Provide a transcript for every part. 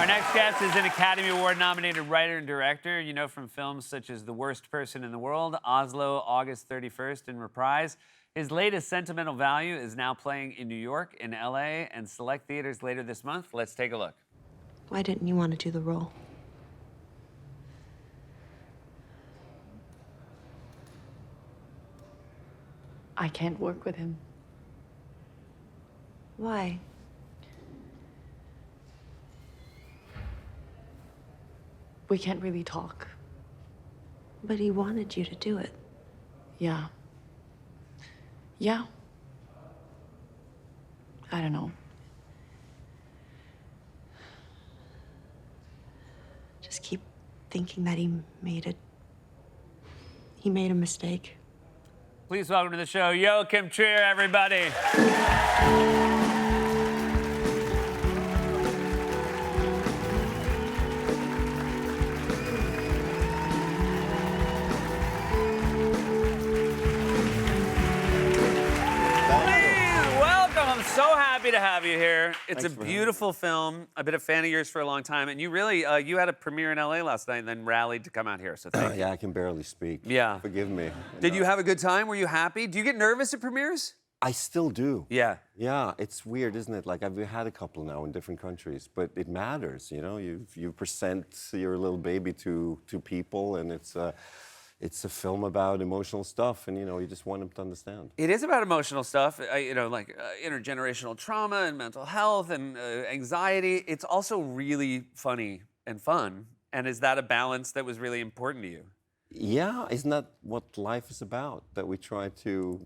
Our next guest is an Academy Award-nominated writer and director. You know from films such as The Worst Person in the World, Oslo, August 31st, and Reprise. His latest, Sentimental Value, is now playing in New York, in LA, and select theaters later this month. Let's take a look. Why didn't you want to do the role? I can't work with him. Why? We can't really talk. But he wanted you to do it. Yeah. Yeah. I don't know. Just keep thinking that he made a mistake. Please welcome to the show, Joachim Trier, everybody. So happy to have you here. It's a beautiful film. I've been a fan of yours for a long time, and you really, you had a premiere in LA last night and then rallied to come out here, so thank you. Yeah, I can barely speak. Yeah. Forgive me. Did you have a good time? Were you happy? Do you get nervous at premieres? I still do. Yeah. Yeah, it's weird, isn't it? Like, I've had a couple now in different countries, but it matters, you know? You present your little baby to people, and it's a film about emotional stuff, and you just want them to understand. It is about emotional stuff, like intergenerational trauma and mental health and anxiety. It's also really funny and fun. And is that a balance that was really important to you? Yeah, isn't that what life is about? That we try to,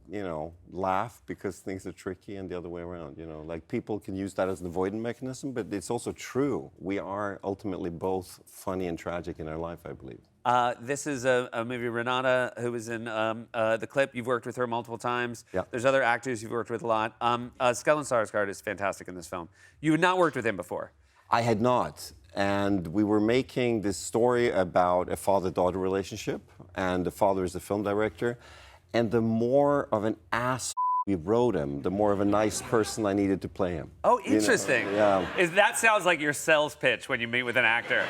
laugh because things are tricky, and the other way around, Like, people can use that as an avoidant mechanism, but it's also true. We are ultimately both funny and tragic in our life, I believe. This is a movie, Renata, who was in the clip. You've worked with her multiple times. Yeah. There's other actors you've worked with a lot. Stellan Skarsgård is fantastic in this film. You had not worked with him before. I had not. And we were making this story about a father-daughter relationship, and the father is the film director. And the more of an ass we wrote him, the more of a nice person I needed to play him. Oh, interesting. Yeah. That sounds like your sales pitch when you meet with an actor.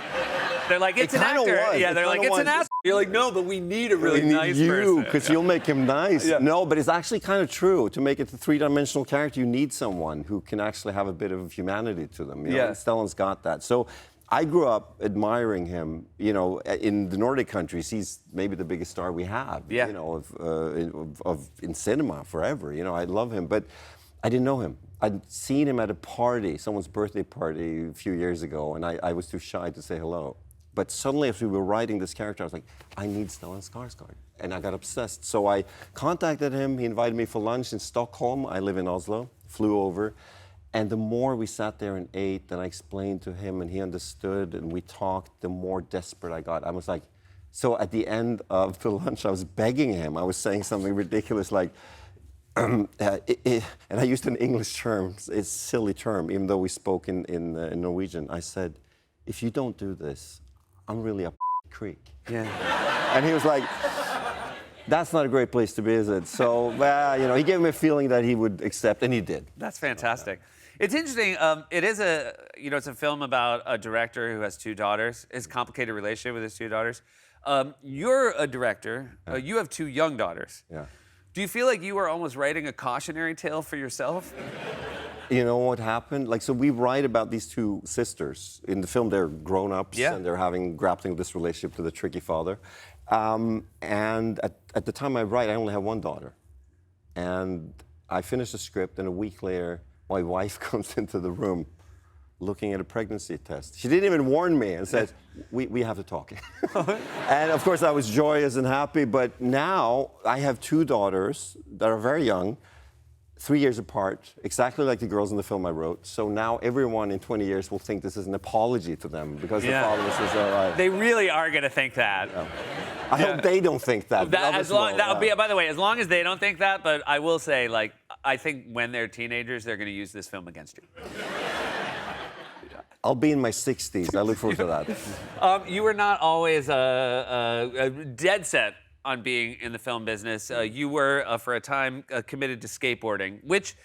They're like, it's an actor. Was. Yeah, they're like, it's an ass. You're like, no, but we need a really nice person. We need you, because you'll make him nice. Yeah. No, but it's actually kind of true. To make it a three-dimensional character, you need someone who can actually have a bit of humanity to them. Yeah. And Stellan's got that. So I grew up admiring him. In the Nordic countries, he's maybe the biggest star we have. Yeah. In cinema forever. I love him, but I didn't know him. I'd seen him at a party, someone's birthday party a few years ago, and I was too shy to say hello. But suddenly, as we were writing this character, I was like, I need Stellan Skarsgård. And I got obsessed. So I contacted him. He invited me for lunch in Stockholm. I live in Oslo. Flew over. And the more we sat there and ate, and I explained to him, and he understood, and we talked, the more desperate I got. I was like, so at the end of the lunch, I was begging him. I was saying something ridiculous like, and I used an English term, it's a silly term, even though we spoke in Norwegian. I said, if you don't do this, I'm really a creek. Yeah. And he was like, that's not a great place to be, is it? So, he gave me a feeling that he would accept, and he did. That's fantastic. It's interesting. It is it's a film about a director who has two daughters. His complicated relationship with his two daughters. You're a director. You have two young daughters. Yeah. Do you feel like you were almost writing a cautionary tale for yourself? You know what happened? So we write about these two sisters. In the film, they're grown-ups, and they're grappling with this relationship to the tricky father. And at the time I write, I only have one daughter. And I finish the script, and a week later, my wife comes into the room looking at a pregnancy test. She didn't even warn me and said, we have to talk. And of course, I was joyous and happy, but now I have two daughters that are very young, 3 years apart, exactly like the girls in the film I wrote. So now everyone in 20 years will think this is an apology to them because the father says, all right. They really are going to think that. Yeah. I hope they don't think that. By the way, as long as they don't think that, but I will say, I think when they're teenagers, they're going to use this film against you. I'll be in my 60s. I look forward to that. You were not always dead set on being in the film business. You were, for a time, committed to skateboarding, which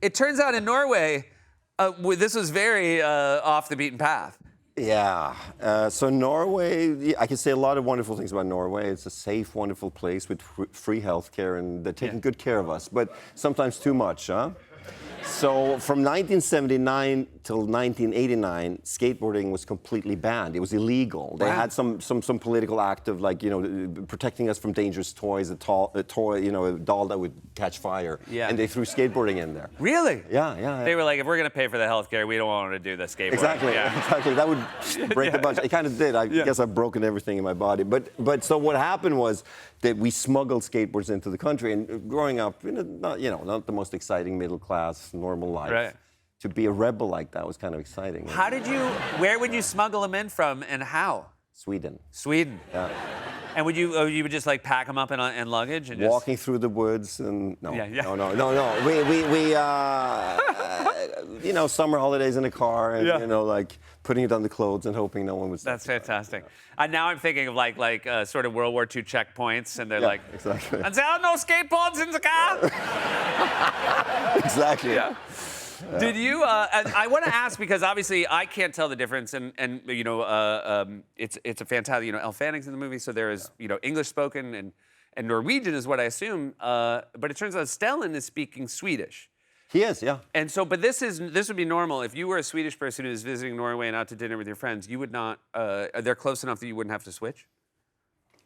it turns out in Norway, this was very off the beaten path. Yeah. So Norway, yeah, I can say a lot of wonderful things about Norway. It's a safe, wonderful place with free healthcare, and they're taking good care of us, but sometimes too much, huh? So from 1979 till 1989, skateboarding was completely banned. It was illegal. They had some political act of, like, you know, protecting us from dangerous toys, a toy, you know, a doll that would catch fire. Yeah. And they threw skateboarding in there. Really? Yeah. They were like, if we're going to pay for the healthcare, we don't want to do the skateboarding. Exactly, Yeah. exactly. That would break the bunch. It kind of did. I guess I've broken everything in my body. But so what happened was that we smuggled skateboards into the country. And growing up in not the most exciting middle class, normal life, Right. to be a rebel like that was kind of exciting. Where would you smuggle them in from and how? Sweden. Sweden. Yeah. And you would just like pack them up in luggage and Walking through the woods and no. We summer holidays in a car and like putting it on the clothes and hoping no one would. That's fantastic. And now I'm thinking of like sort of World War II checkpoints, and they're like, exactly. and there are no skateboards in the car. Exactly. Yeah. Did you? I want to ask because obviously I can't tell the difference, and it's a fantastic. Elle Fanning's in the movie, so there is English spoken and Norwegian is what I assume. But it turns out Stellan is speaking Swedish. He is, yeah. And so, but this would be normal if you were a Swedish person who was visiting Norway and out to dinner with your friends. You would not. They're close enough that you wouldn't have to switch.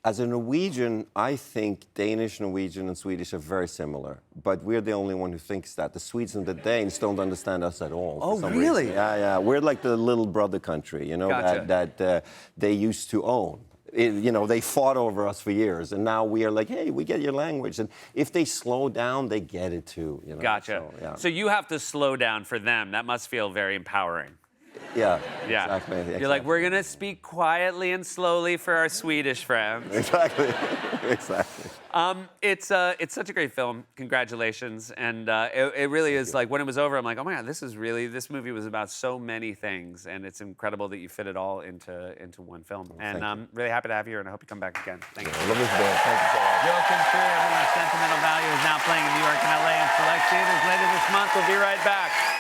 As a Norwegian, I think Danish, Norwegian, and Swedish are very similar, but we're the only one who thinks that. The Swedes and the Danes don't understand us at all. Oh, for some really? reason. Yeah. We're like the little brother country, Gotcha. that they used to own. They fought over us for years, and now we are like, hey, we get your language. And if they slow down, they get it too. Gotcha. So you have to slow down for them. That must feel very empowering. Yeah. Exactly. Exactly. You're like, we're gonna speak quietly and slowly for our Swedish friends. Exactly. Exactly. It's such a great film. Congratulations. And it really is like when it was over, I'm like, oh my God, this movie was about so many things, and it's incredible that you fit it all into one film. And I'm really happy to have you here, and I hope you come back again. Thank you. Love this band. Thank you so much. Joachim Trier, everyone's Sentimental Value is now playing in New York and LA and select theaters later this month. We'll be right back.